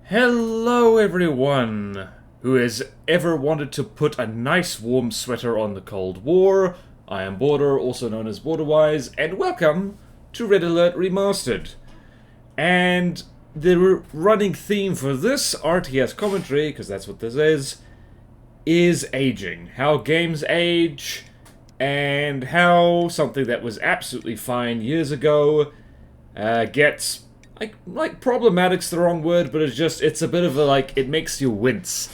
Hello everyone who has ever wanted to put a nice warm sweater on the Cold War. I am Border, also known as BorderRRR, and welcome to Red Alert Remastered. And the running theme for this RTS commentary, because that's what this is aging. How games age, and how something that was absolutely fine years ago gets... Like problematic's the wrong word, but it's a bit of a, it makes you wince.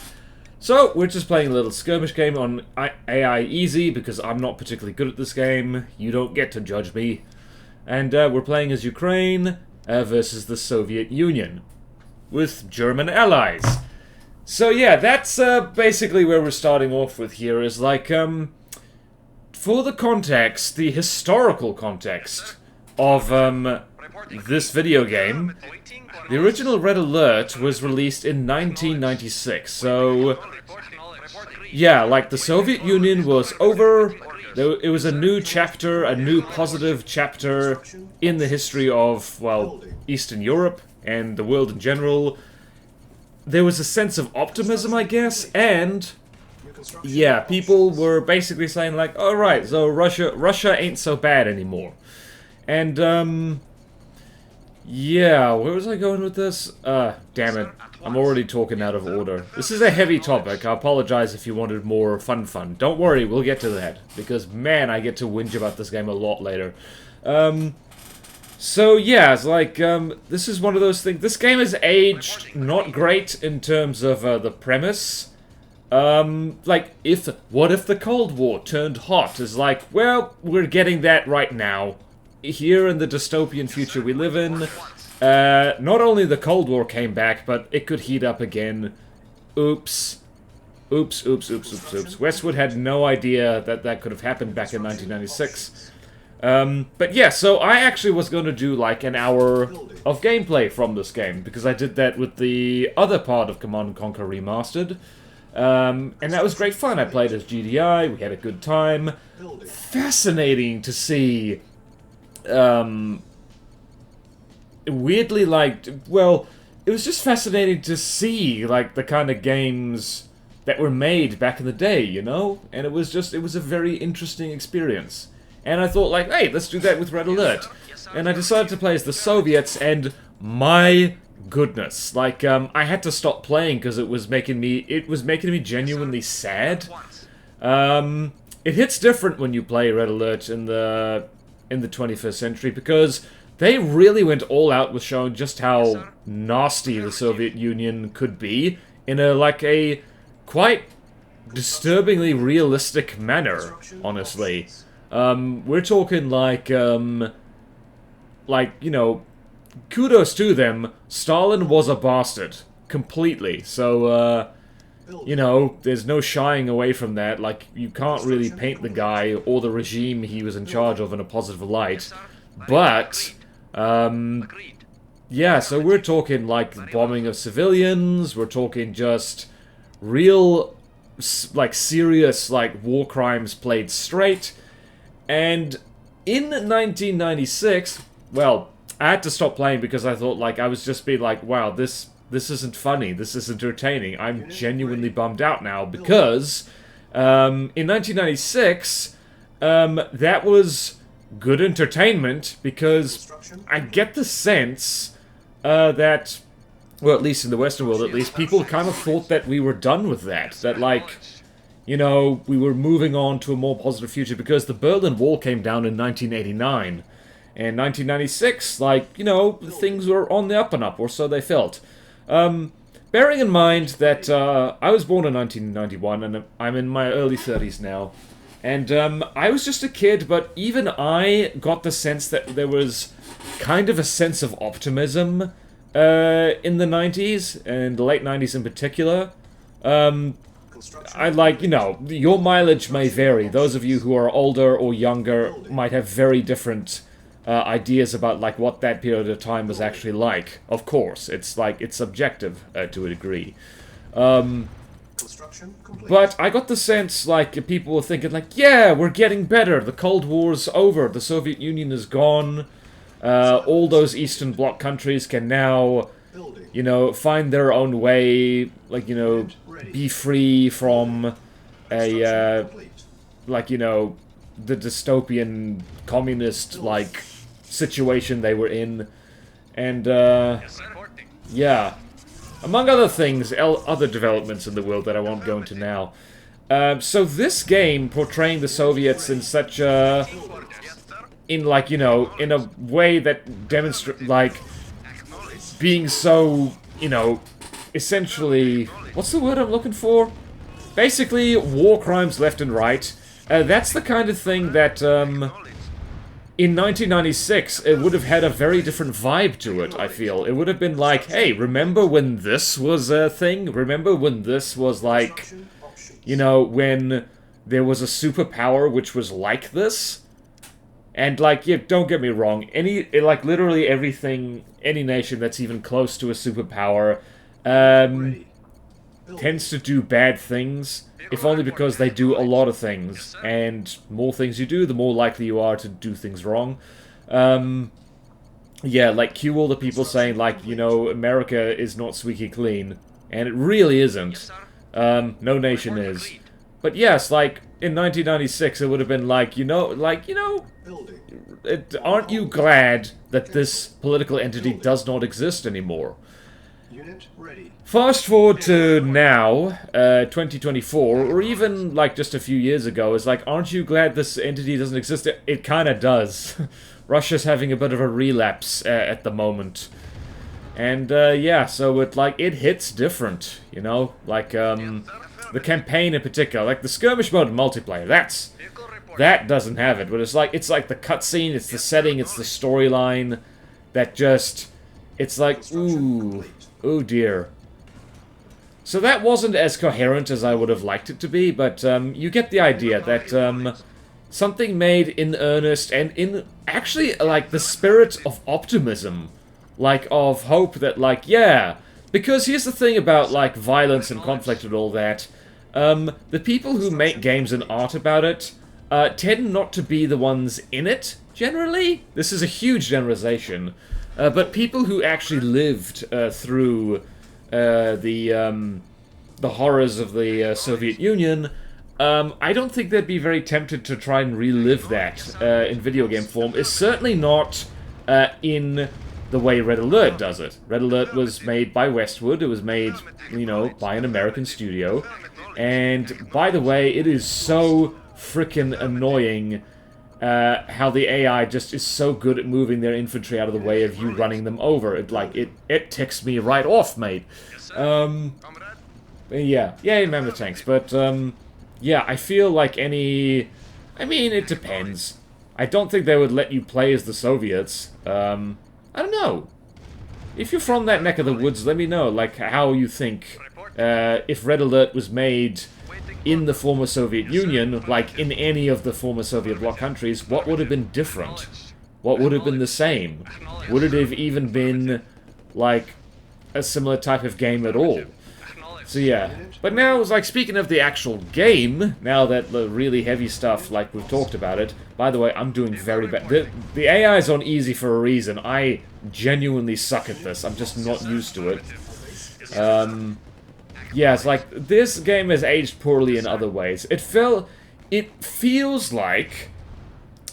So, we're just playing a little skirmish game on AI easy, because I'm not particularly good at this game. You don't get to judge me. And we're playing as Ukraine versus the Soviet Union, with German allies. So yeah, that's basically where we're starting off with here, is for the context, the historical context of this video game. The original Red Alert was released in 1996, so yeah, the Soviet Union was over. It was a new chapter, a new positive chapter in the history of, well, Eastern Europe and the world in general. There was a sense of optimism, I guess, and yeah, people were basically saying alright, so Russia ain't so bad anymore. And yeah, where was I going with this? Damn it. I'm already talking out of order. This is a heavy topic. I apologize if you wanted more fun. Don't worry, we'll get to that. Because, man, I get to whinge about this game a lot later. So, yeah, it's this is one of those things. This game has aged not great in terms of the premise. What if the Cold War turned hot? Is well, we're getting that right now. Here in the dystopian future we live in, not only the Cold War came back, but it could heat up again. Oops. Westwood had no idea that that could have happened back in 1996. But yeah, so I actually was going to do an hour of gameplay from this game, because I did that with the other part of Command & Conquer Remastered. And that was great fun. I played as GDI, we had a good time. Fascinating to see... weirdly, well, it was just fascinating to see, the kind of games that were made back in the day, you know? And it was a very interesting experience. And I thought, hey, let's do that with Red Alert. And I decided to play as the Soviets, and my goodness, I had to stop playing because it was making me genuinely sad. It hits different when you play Red Alert in the 21st century, because they really went all out with showing just how nasty the Soviet Union could be in a quite disturbingly realistic manner, honestly. We're talking you know, kudos to them, Stalin was a bastard, completely, so, you know, there's no shying away from that. You can't really paint the guy or the regime he was in charge of in a positive light. But, yeah, so we're talking, bombing of civilians, we're talking just real, serious, war crimes played straight. And in 1996, well, I had to stop playing because I thought, I was just being wow, this isn't funny, this isn't entertaining. I'm genuinely bummed out now, because in 1996, that was good entertainment, because I get the sense that, well, at least in the Western world, at least, people kind of thought that we were done with that. That, you know, we were moving on to a more positive future, because the Berlin Wall came down in 1989. And 1996, you know, things were on the up and up, or so they felt. Bearing in mind that I was born in 1991, and I'm in my early 30s now, and I was just a kid, but even I got the sense that there was kind of a sense of optimism in the 90s, and the late 90s in particular. You know, your mileage may vary. Those of you who are older or younger might have very different ideas about what that period of time was actually like. Of course, it's it's subjective to a degree. But I got the sense people were thinking yeah, we're getting better. The Cold War's over. The Soviet Union is gone. All those Eastern Bloc countries can now you know, find their own way, like, you know, be free from a, like, you know, the dystopian communist, like, situation they were in. And, yeah. Among other things, other developments in the world that I won't go into now. So this game, portraying the Soviets in such a... in, like, you know, in a way that demonstrates, like, being so, you know, essentially... what's the word I'm looking for? Basically, war crimes left and right. That's the kind of thing that, in 1996, it would have had a very different vibe to it, I feel. It would have been like, hey, remember when this was a thing? Remember when this was like, you know, when there was a superpower which was like this? And, like, yeah, don't get me wrong, like, literally everything, any nation that's even close to a superpower, tends to do bad things, if only because they do a lot of things, and more things you do, the more likely you are to do things wrong. Yeah, like, cue all the people saying, like, you know, America is not squeaky clean, and it really isn't. No nation is. But yes, like, in 1996, it would have been like, aren't you glad that this political entity does not exist anymore? Fast forward to now, 2024, or even, like, just a few years ago, it's like, aren't you glad this entity doesn't exist? It kinda does. Russia's having a bit of a relapse at the moment. And, yeah, so it hits different, you know? Like, the campaign in particular, like the skirmish mode in multiplayer, that doesn't have it, but it's like the cutscene, it's the setting, it's the storyline that just, it's like, ooh, oh dear. So that wasn't as coherent as I would have liked it to be, but you get the idea that something made in earnest and in actually like the spirit of optimism, like of hope that, like, yeah, because here's the thing about like violence and conflict and all that. The people who make games and art about it tend not to be the ones in it, generally. This is a huge generalization. But people who actually lived through the horrors of the Soviet Union, I don't think they'd be very tempted to try and relive that in video game form. It's certainly not in the way Red Alert does it. Red Alert was made by Westwood. It was made, you know, by an American studio. And, by the way, it is so frickin' annoying how the AI just is so good at moving their infantry out of the way of you running them over. It ticks me right off, mate. Yeah, remember tanks, but, yeah, I feel like I mean, it depends. I don't think they would let you play as the Soviets. I don't know. If you're from that neck of the woods, let me know, like, how you think, if Red Alert was made in the former Soviet Union, like in any of the former Soviet bloc countries, what would have been different? What would have been the same? Would it have even been, like, a similar type of game at all? So yeah. But now, like, speaking of the actual game, now that the really heavy stuff, like, we've talked about it, by the way, I'm doing very bad. The AI is on easy for a reason. I genuinely suck at this. I'm just not used to it. Yeah, it's like, this game has aged poorly in other ways. It feels like,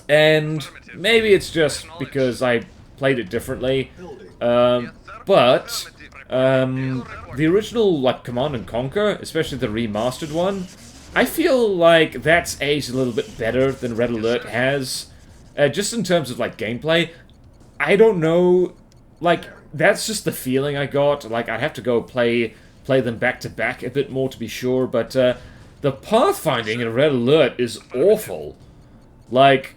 and maybe it's just because I played it differently, but the original, like, Command & Conquer, especially the remastered one, I feel like that's aged a little bit better than Red Alert has, just in terms of, like, gameplay. I don't know, like, that's just the feeling I got. Like, I'd have to go play them back-to-back a bit more to be sure, but the pathfinding in Red Alert is awful. Like,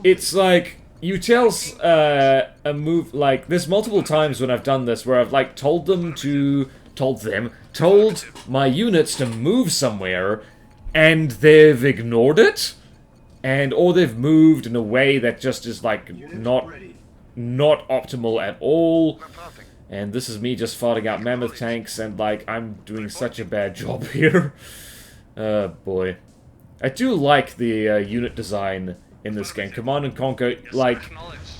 it's like, you tell a move, like, there's multiple times when I've done this where I've, like, told my units to move somewhere, and they've ignored it, or they've moved in a way that just is, like, not optimal at all. And this is me just farting out mammoth tanks, and, like, I'm doing such a bad job here. Boy. I do like the unit design in this game. Command & Conquer, like,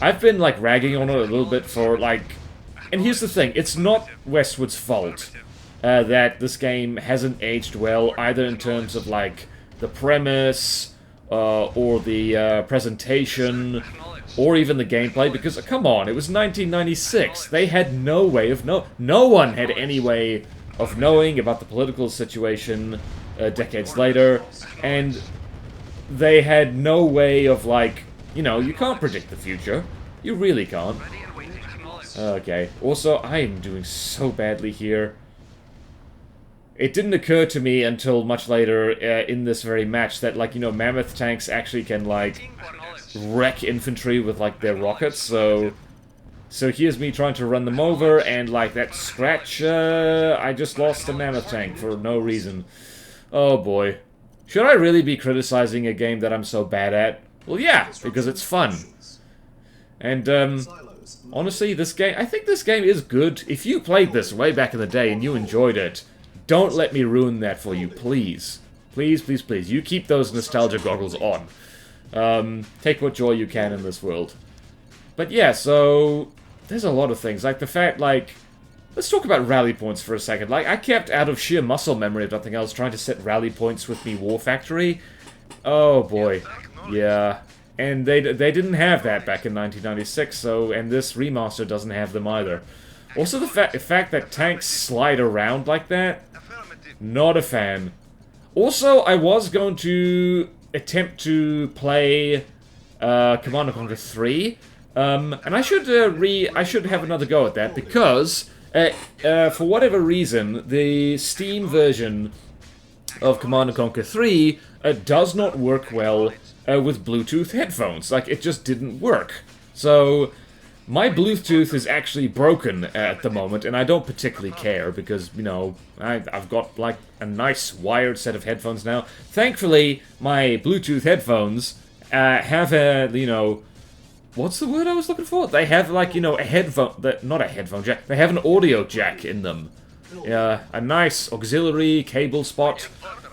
I've been, like, ragging on it a little bit for, like, And here's the thing, it's not Westwood's fault that this game hasn't aged well, either in terms of, like, the premise, or the presentation, or even the gameplay, because, come on, it was 1996. They had no way of no one had any way of knowing about the political situation decades later, and they had no way of, like, you know, you can't predict the future. You really can't. Okay. Also, I am doing so badly here. It didn't occur to me until much later in this very match that, like, you know, mammoth tanks actually can, like, wreck infantry with, like, their rockets, so here's me trying to run them over, and, like, that scratch, I just lost a mammoth tank for no reason. Oh boy. Should I really be criticizing a game that I'm so bad at? Well, yeah, because it's fun. And, honestly, this game, I think this game is good. If you played this way back in the day and you enjoyed it, don't let me ruin that for you, please. Please, please, please. You keep those nostalgia goggles on. Take what joy you can in this world. But yeah, so there's a lot of things. Like the fact, like, let's talk about rally points for a second. Like, I kept out of sheer muscle memory, if nothing else, trying to set rally points with me War Factory. Oh boy. Yeah. And they didn't have that back in 1996, so, and this remaster doesn't have them either. Also, the fact that tanks slide around like that, not a fan. Also, I was going to attempt to play Command & Conquer 3, and I should have another go at that, because for whatever reason, the Steam version of Command & Conquer 3 does not work well with Bluetooth headphones. Like, it just didn't work. So my Bluetooth is actually broken at the moment, and I don't particularly care, because, you know, I've got, like, a nice wired set of headphones now. Thankfully, my Bluetooth headphones have a, you know, what's the word I was looking for? They have, like, you know, a headphone, not a headphone jack, they have an audio jack in them. A nice auxiliary cable spot,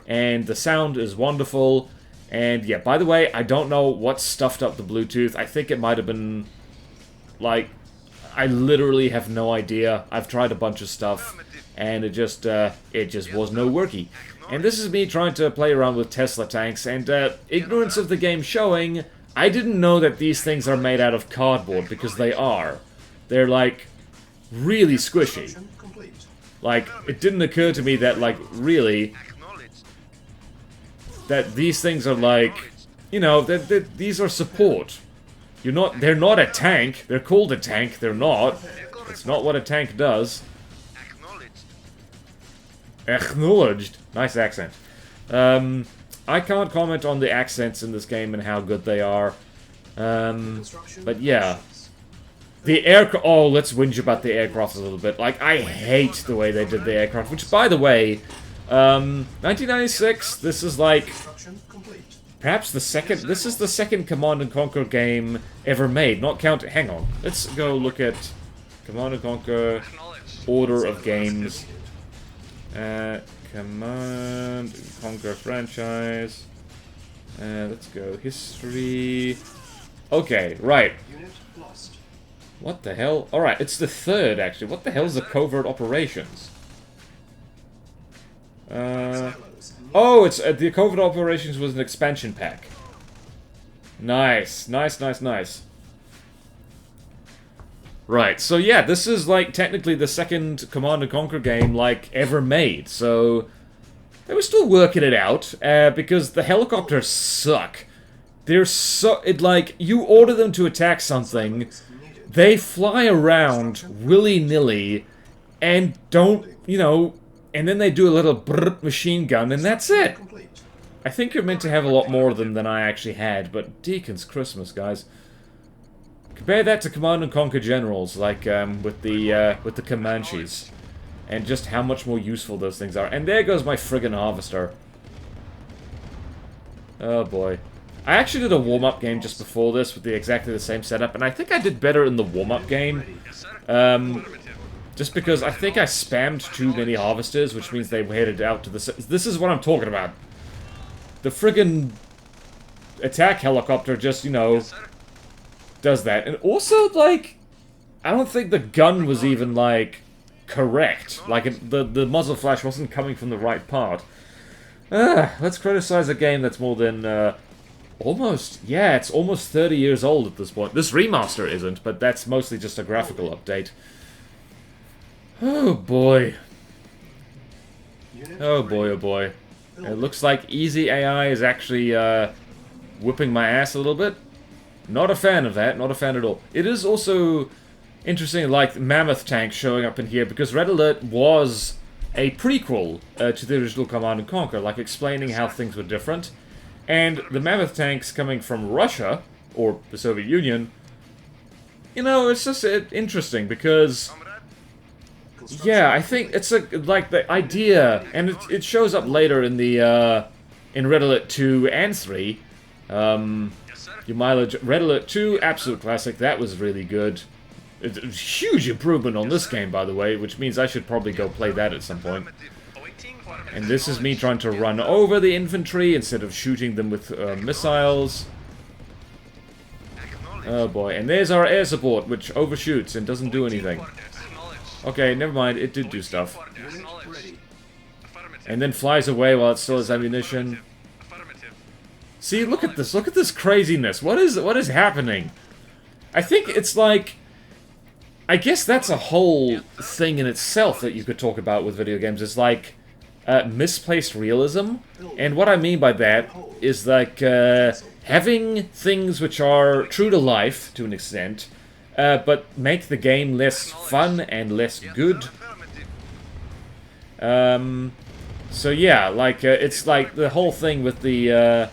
and the sound is wonderful. And yeah, by the way, I don't know what stuffed up the Bluetooth. I think it might have been, like, I literally have no idea. I've tried a bunch of stuff, and it just was no worky. And this is me trying to play around with Tesla tanks, and ignorance of the game showing, I didn't know that these things are made out of cardboard, because they are. They're, like, really squishy. Like, it didn't occur to me that, like, really, that these things are, like, you know, these are support. They're not a tank. They're called a tank. They're not. It's not what a tank does. Acknowledged. Nice accent. I can't comment on the accents in this game and how good they are. But yeah. The aircraft... Oh, let's whinge about the aircraft a little bit. Like, I hate the way they did the aircraft. Which, by the way, 1996, this is like... Perhaps the second... This is the second Command & Conquer game ever made. Not count... Hang on. Let's go look at Command & Conquer order of games. Command & Conquer franchise. Let's go. History. Okay, right. What the hell? Alright, it's the third, actually. What the hell is the covert operations? Oh, it's the covert operations was an expansion pack. Nice, nice, nice, nice. Right, so yeah, this is like technically the second Command & Conquer game like ever made. So they were still working it out because the helicopters suck. They're so like you order them to attack something, they fly around willy-nilly and don't, you know. And then they do a little brrrt machine gun, and that's it! I think you're meant to have a lot more of them than I actually had, but Deacon's Christmas, guys. Compare that to Command & Conquer Generals, like, with the Comanches. And just how much more useful those things are. And there goes my friggin' Harvester. Oh boy. I actually did a warm-up game just before this with exactly the same setup, and I think I did better in the warm-up game. Just because I think I spammed too many harvesters, which means they headed out to the... This is what I'm talking about. The friggin' attack helicopter just, you know, does that. And also, like, I don't think the gun was even, like, correct. Like, the muzzle flash wasn't coming from the right part. Let's criticize a game that's more than, it's almost 30 years old at this point. This remaster isn't, but that's mostly just a graphical update. Oh boy. Oh boy, oh boy. It looks like easy AI is actually, whipping my ass a little bit. Not a fan of that, not a fan at all. It is also interesting, like, Mammoth Tank showing up in here, because Red Alert was a prequel to the original Command & Conquer, like, explaining how things were different. And the Mammoth Tanks coming from Russia, or the Soviet Union, you know, it's just interesting, because... yeah, I think it's like the idea, and it shows up later in the in Red Alert 2 and 3. Your mileage, Red Alert 2, absolute classic. That was really good. It's a huge improvement on this game, by the way, which means I should probably go play that at some point. And this is me trying to run over the infantry instead of shooting them with missiles. Oh boy, and there's our air support, which overshoots and doesn't do anything. Okay, never mind, it did do stuff. And then flies away while it still has ammunition. See, look at this craziness. What is happening? I think it's like... I guess that's a whole thing in itself that you could talk about with video games. It's like misplaced realism. And what I mean by that is like having things which are true to life, to an extent, but make the game less fun and less good. So yeah, like it's like the whole thing with the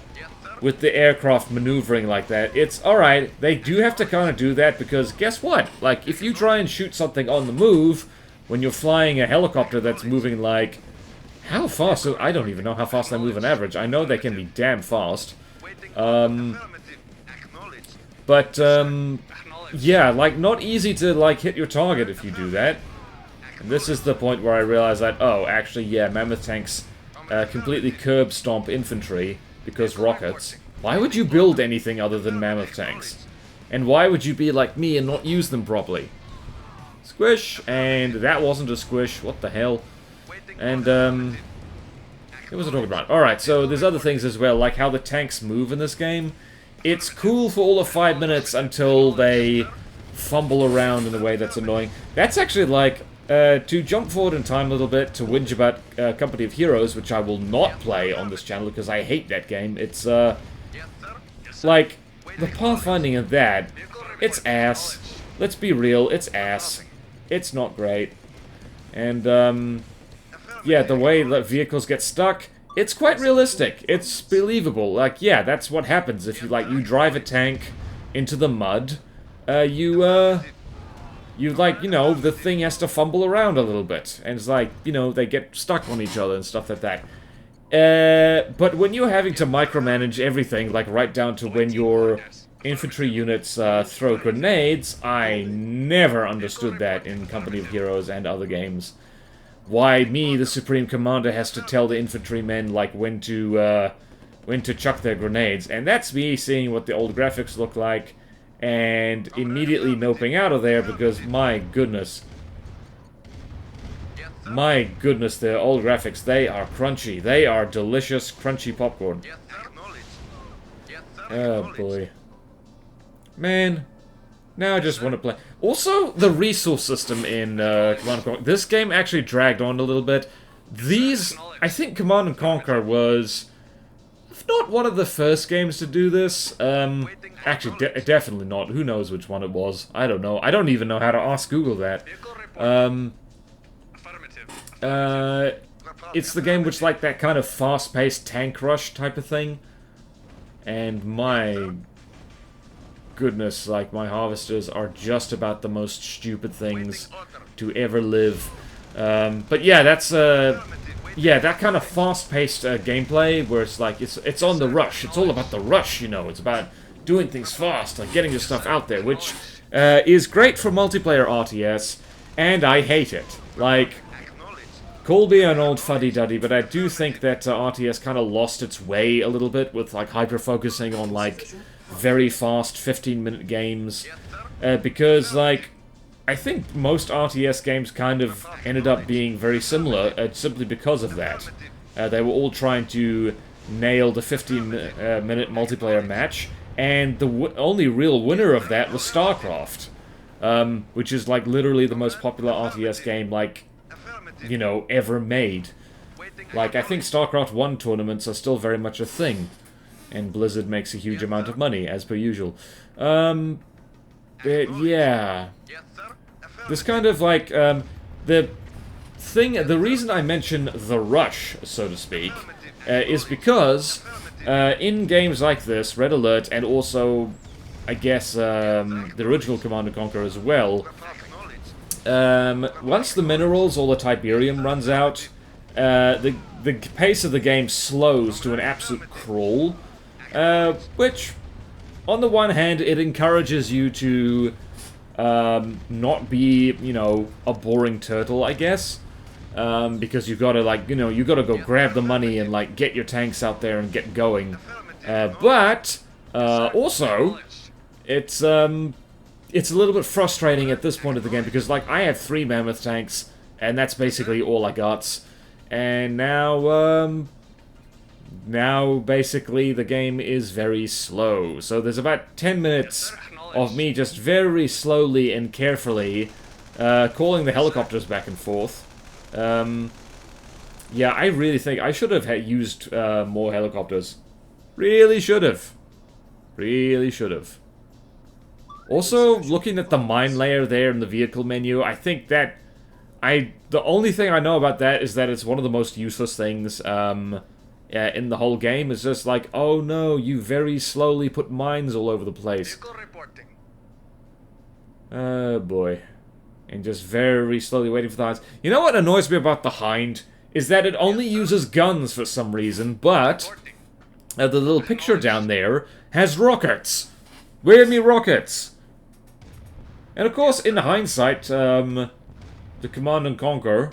aircraft maneuvering like that. It's alright, they do have to kind of do that because guess what? Like, if you try and shoot something on the move when you're flying a helicopter that's moving like... how fast? I don't even know how fast they move on average. I know they can be damn fast. Yeah, like, not easy to, like, hit your target if you do that. And this is the point where I realize that, oh, actually, yeah, Mammoth Tanks completely curb stomp infantry because rockets. Why would you build anything other than Mammoth Tanks? And why would you be like me and not use them properly? Squish, and that wasn't a squish, what the hell? And, what was I talking about? Alright, so there's other things as well, like how the tanks move in this game. It's cool for all of 5 minutes until they fumble around in a way that's annoying. That's actually like, to jump forward in time a little bit, to whinge about Company of Heroes, which I will not play on this channel because I hate that game. It's, like, the pathfinding of that, it's ass. Let's be real, it's ass. It's not great. And, yeah, the way that vehicles get stuck, it's quite realistic. It's believable. Like, yeah, that's what happens if you, like, you drive a tank into the mud. You, like, you know, the thing has to fumble around a little bit. And it's like, you know, they get stuck on each other and stuff like that. But when you're having to micromanage everything, like right down to when your infantry units throw grenades, I never understood that in Company of Heroes and other games. Why me, the Supreme Commander, has to tell the infantrymen, like, when to chuck their grenades. And that's me seeing what the old graphics look like, and immediately noping out of there, because my goodness. My goodness, the old graphics, they are crunchy. They are delicious, crunchy popcorn. Oh, boy. Man. Now I just want to play. Also, the resource system in Command & Conquer. This game actually dragged on a little bit. I think Command & Conquer was, if not one of the first games to do this. Actually, definitely not. Who knows which one it was? I don't know. I don't even know how to ask Google that. It's the game which, like, that kind of fast-paced tank rush type of thing. And my goodness, like, my harvesters are just about the most stupid things to ever live. But yeah, that's yeah, that kind of fast-paced gameplay where it's like it's on the rush. It's all about the rush, you know. It's about doing things fast, like getting your stuff out there, which is great for multiplayer RTS, and I hate it. Like, call me an old fuddy-duddy, but I do think that RTS kind of lost its way a little bit with, like, hyper-focusing on, like, very fast 15-minute games, because, like, I think most RTS games kind of ended up being very similar, simply because of that. They were all trying to nail the 15-minute multiplayer match, and the only real winner of that was StarCraft, which is like literally the most popular RTS game, like, you know, ever made. Like, I think StarCraft 1 tournaments are still very much a thing, and Blizzard makes a huge amount of money, as per usual. But yeah. This kind of, like, the reason I mention the rush, so to speak, is because in games like this, Red Alert, and also, I guess, the original Command & Conquer as well, once the minerals or the Tiberium runs out, the pace of the game slows to an absolute crawl, which, on the one hand, it encourages you to not be, you know, a boring turtle, I guess. Because you've got to, like, you know, you've got to go grab the money and, like, get your tanks out there and get going. But, also, it's a little bit frustrating at this point of the game, because, like, I have 3 mammoth tanks, and that's basically all I got. And now, basically, the game is very slow. So there's about 10 minutes of me just very slowly and carefully calling the helicopters back and forth. Yeah, I really think I should have used more helicopters. Really should have. Really should have. Also, looking at the mine layer there in the vehicle menu, I think that the only thing I know about that is that it's one of the most useless things in the whole game. It's just like, oh no, you very slowly put mines all over the place. Oh boy. And just very slowly waiting for the Hinds. You know what annoys me about the Hind? Is that it only uses guns for some reason, but the little picture down there has rockets. Where are me rockets? And of course, in hindsight, the Command & Conquer,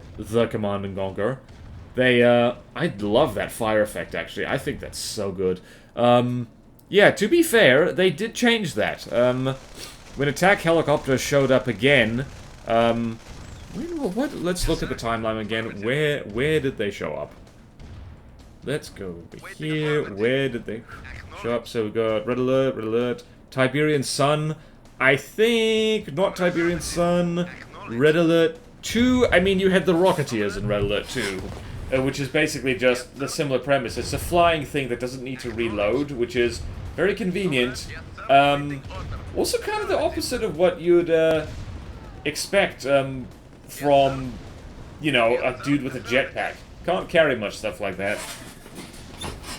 they, I love that fire effect, actually. I think that's so good. Yeah, to be fair, they did change that. When attack helicopters showed up again, let's look at the timeline again. Where did they show up? Let's go over here. Where did they show up? So we got Red Alert, Tiberian Sun. I think not Tiberian Sun. Red Alert 2. I mean, you had the Rocketeers in Red Alert 2, which is basically just the similar premise. It's a flying thing that doesn't need to reload, which is very convenient. Also, kind of the opposite of what you'd expect from, you know, a dude with a jetpack. Can't carry much stuff like that.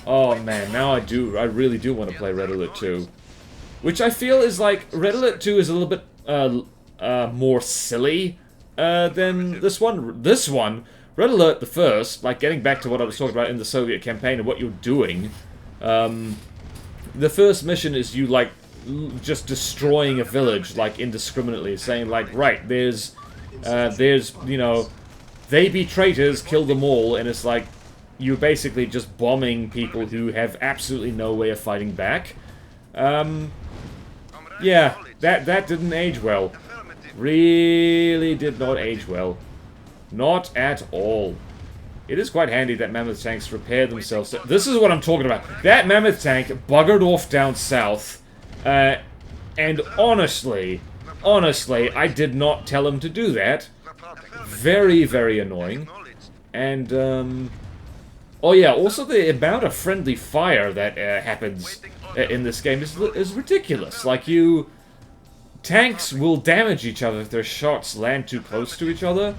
Oh man, now I really do want to play Red Alert 2. Which I feel is like, Red Alert 2 is a little bit more silly than this one. This one, Red Alert the first, like getting back to what I was talking about in the Soviet campaign and what you're doing, the first mission is you, like, just destroying a village, like, indiscriminately, saying, like, right, there's, you know, they be traitors, kill them all, and it's like, you're basically just bombing people who have absolutely no way of fighting back. Yeah, that didn't age well. Really did not age well. Not at all. It is quite handy that mammoth tanks repair themselves. This is what I'm talking about. That mammoth tank buggered off down south, and honestly, I did not tell him to do that. Very, very annoying. And, oh yeah, also the amount of friendly fire that happens in this game is ridiculous. Like, tanks will damage each other if their shots land too close to each other.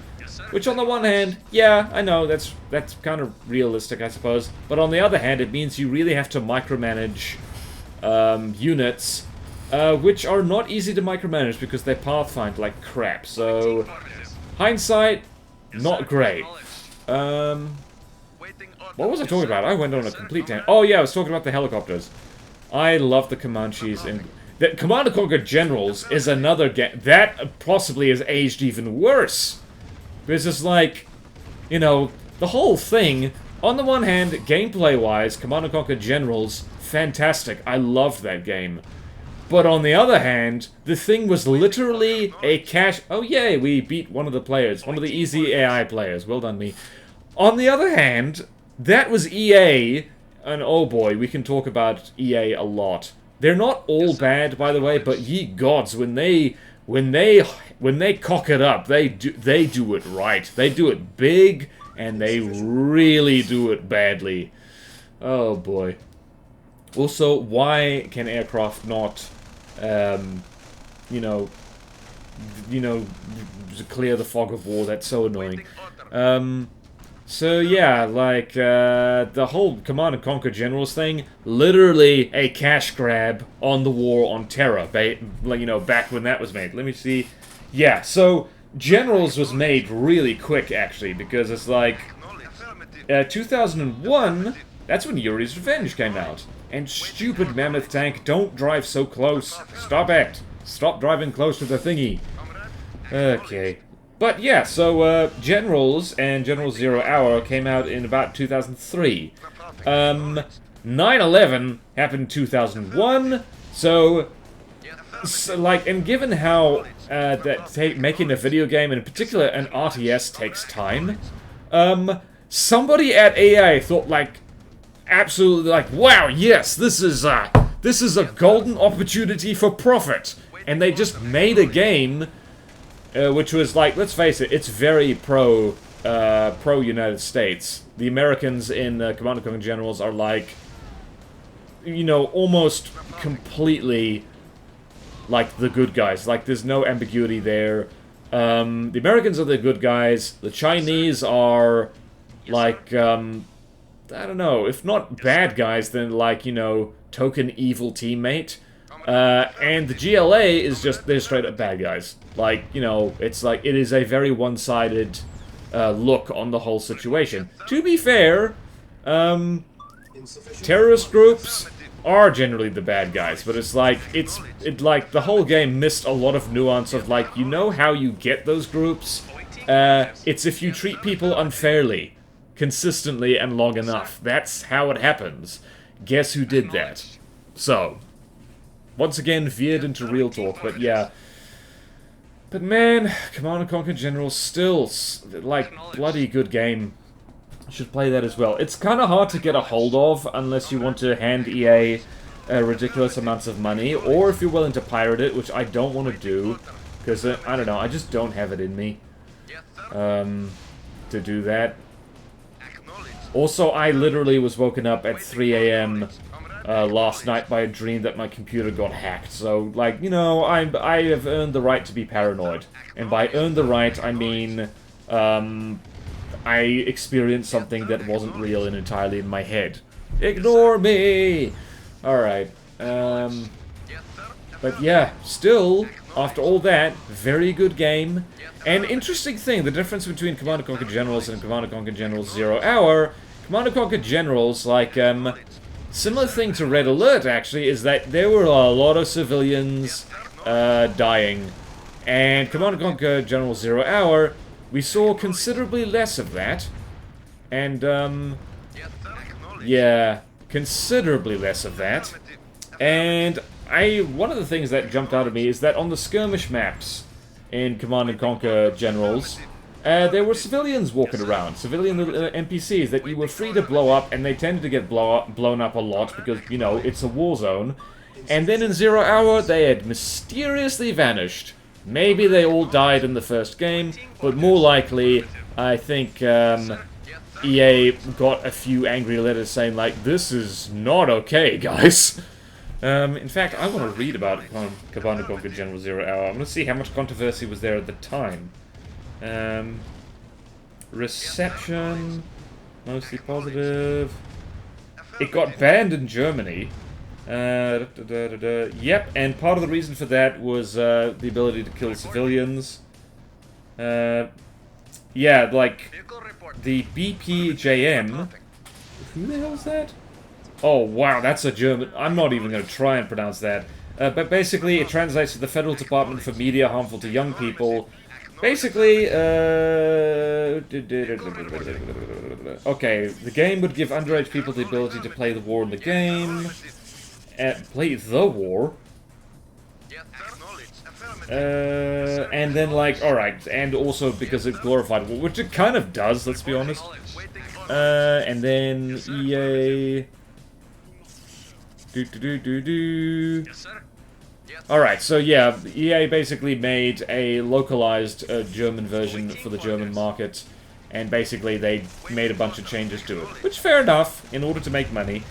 Which, on the one hand, yeah, I know, that's kind of realistic, I suppose. But on the other hand, it means you really have to micromanage units, which are not easy to micromanage because they pathfind like crap. So, hindsight, not great. What was I talking about? I went on a complete tangent. Oh yeah, I was talking about the helicopters. I love the Comanches, and the Command & Conquer Generals is another game that possibly has aged even worse. Because it's like, you know, the whole thing, on the one hand, gameplay-wise, Command & Conquer Generals, fantastic. I loved that game. But on the other hand, the thing was literally a cash... Oh, yay, we beat one of the players. One of the easy AI players. Well done, me. On the other hand, that was EA, and oh boy, we can talk about EA a lot. They're not all bad, by the way, but ye gods, when they cock it up, they do it right. They do it big, and they really do it badly. Oh boy. Also, why can aircraft not, clear the fog of war? That's so annoying. So yeah, like, the whole Command & Conquer Generals thing, literally a cash grab on the war on Terra, back when that was made. Let me see. Yeah, so Generals was made really quick, actually, because it's like, 2001, that's when Yuri's Revenge came out. And stupid Mammoth Tank, don't drive so close. Stop it. Stop driving close to the thingy. Okay. But yeah, so Generals and General Zero Hour came out in about 2003. 9/11 happened in 2001, so like, and given how making a video game, and in particular an RTS, takes time, somebody at EA thought, like, absolutely, like, wow, yes, this is a golden opportunity for profit, and they just made a game which was, like, let's face it, it's very pro-United States. The Americans in Command & Conquer Generals are, like, almost completely, like, the good guys. Like, there's no ambiguity there. The Americans are the good guys. The Chinese are, like, I don't know, if not bad guys, then, like, token evil teammate. And the GLA is just, they're straight up bad guys. Like, it's like, it is a very one-sided look on the whole situation. To be fair, terrorist groups are generally the bad guys, but it's like, like, the whole game missed a lot of nuance of, like, how you get those groups? It's if you treat people unfairly, consistently, and long enough. That's how it happens. Guess who did that? So, once again, veered into real talk, but yeah. But man, Command & Conquer Generals still, like, bloody good game. You should play that as well. It's kind of hard to get a hold of, unless you want to hand EA ridiculous amounts of money, or if you're willing to pirate it, which I don't want to do, because, I don't know, I just don't have it in me to do that. Also, I literally was woken up at 3 AM last night by a dream that my computer got hacked. So, like, I have earned the right to be paranoid. And by earned the right, I mean, I experienced something that wasn't real and entirely in my head. Ignore me! Alright, but yeah, still, after all that, very good game. And interesting thing, the difference between Command & Conquer Generals and Command & Conquer Generals Zero Hour, Command & Conquer Generals, like, similar thing to Red Alert, actually, is that there were a lot of civilians dying. And Command & Conquer General Zero Hour, we saw considerably less of that. And, yeah, considerably less of that. And one of the things that jumped out at me is that on the skirmish maps in Command & Conquer Generals, there were civilians walking around, civilian NPCs that you were free to blow up, and they tended to get blown up a lot because, it's a war zone. And then in Zero Hour, they had mysteriously vanished. Maybe they all died in the first game, but more likely, I think EA got a few angry letters saying, like, this is not okay, guys. In fact, I want to read about Command & Conquer General Zero Hour. I want to see how much controversy was there at the time. Reception, mostly positive. It got banned in Germany. Yep, and part of the reason for that was the ability to kill civilians. Yeah, like the BPJM. Who the hell is that? Oh wow, that's a German. I'm not even going to try and pronounce that. But basically, it translates to the Federal Department for Media Harmful to Young People. Basically, okay, the game would give underage people the ability to play the war in the game. Play the war? And then, like, alright, and also because it glorified war, which it kind of does, let's be honest. And then EA... Alright, so yeah, EA basically made a localized German version for the German market, and basically they made a bunch of changes to it. Which, fair enough, in order to make money.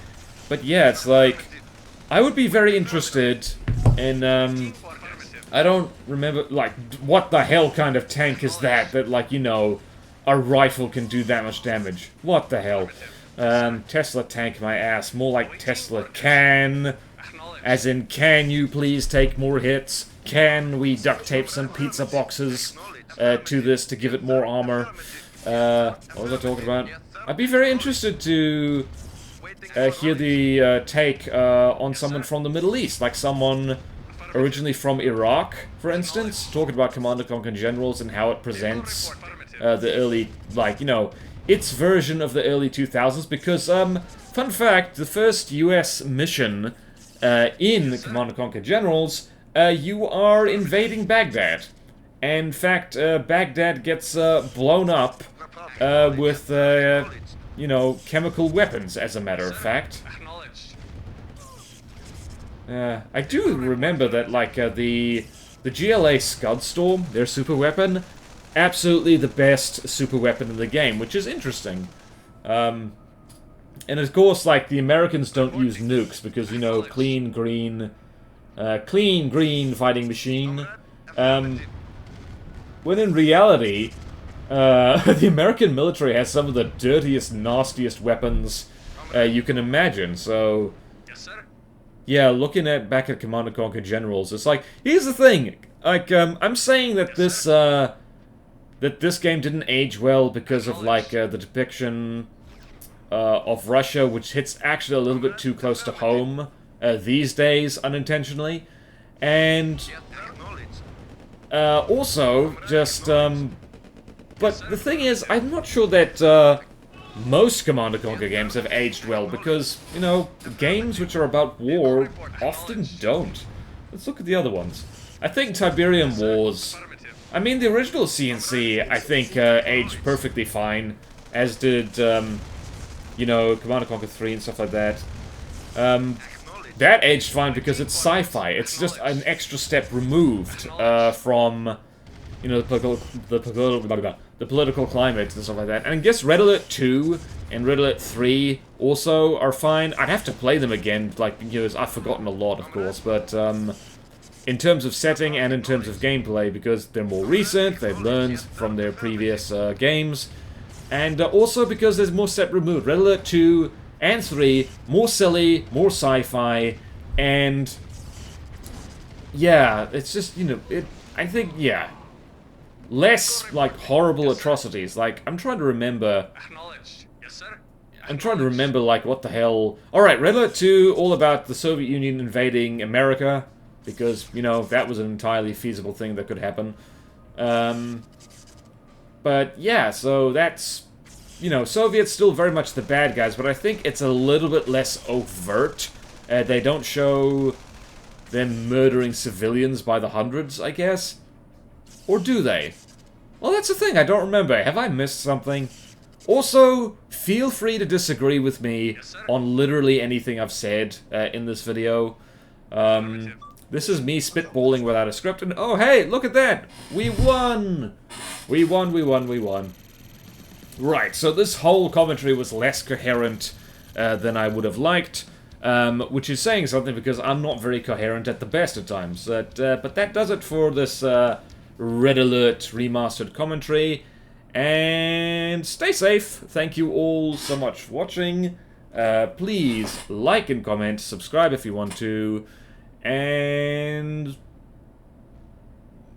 But yeah, it's like... I would be very interested in, I don't remember, like, what the hell kind of tank is that, like, you know, a rifle can do that much damage? What the hell? Tesla tank my ass. More like Tesla can. As in, can you please take more hits? Can we duct tape some pizza boxes to this to give it more armor? What was I talking about? I'd be very interested to hear the take on someone from the Middle East, like someone originally from Iraq, for instance, talking about Command & Conquer Generals and how it presents the early, like, you know, its version of the early 2000s, because, fun fact, the first US mission in Command & Conquer Generals, you are invading Baghdad. And in fact, Baghdad gets blown up with, you know, chemical weapons, as a matter of fact. I do remember that, like, the GLA Scudstorm, their super weapon, absolutely the best super weapon in the game, which is interesting. And of course, like, the Americans don't use nukes because, you know, clean green fighting machine. When in reality, the American military has some of the dirtiest, nastiest weapons you can imagine, so... Yeah, looking back at Command & Conquer Generals, it's like, here's the thing, like, I'm saying that this game didn't age well because of, like, the depiction of Russia, which hits actually a little bit too close to home these days, unintentionally, and also, just, but the thing is, I'm not sure that most Command & Conquer games have aged well, because, you know, games which are about war often don't. Let's look at the other ones. I think Tiberium Wars... I mean, the original CNC, I think, aged perfectly fine, as did, you know, Command & Conquer 3 and stuff like that. That aged fine because it's sci-fi. It's just an extra step removed from, you know, the political climate and stuff like that. And I guess Red Alert 2 and Red Alert 3 also are fine. I'd have to play them again, like, you know, I've forgotten a lot, of course, but, in terms of setting and in terms of gameplay, because they're more recent, they've learned from their previous games, and also because there's more step removed. Red Alert 2 and 3, more silly, more sci-fi, and yeah, it's just, you know, I think, yeah, less, like, horrible atrocities. Like, I'm trying to remember, like, what the hell... Alright, Red Alert 2, all about the Soviet Union invading America, because, you know, that was an entirely feasible thing that could happen. But, yeah, so that's... You know, Soviets still very much the bad guys, but I think it's a little bit less overt. They don't show them murdering civilians by the hundreds, I guess? Or do they? Well, that's the thing, I don't remember. Have I missed something? Also, feel free to disagree with me on literally anything I've said in this video. This is me spitballing without a script, and oh hey, look at that! We won! We won. Right, so this whole commentary was less coherent than I would have liked, which is saying something because I'm not very coherent at the best of times. But that does it for this Red Alert Remastered commentary, and stay safe. Thank you all so much for watching. Please like and comment, subscribe if you want to, and...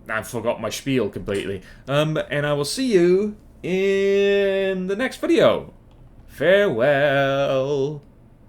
I forgot my spiel completely. And I will see you in the next video. Farewell.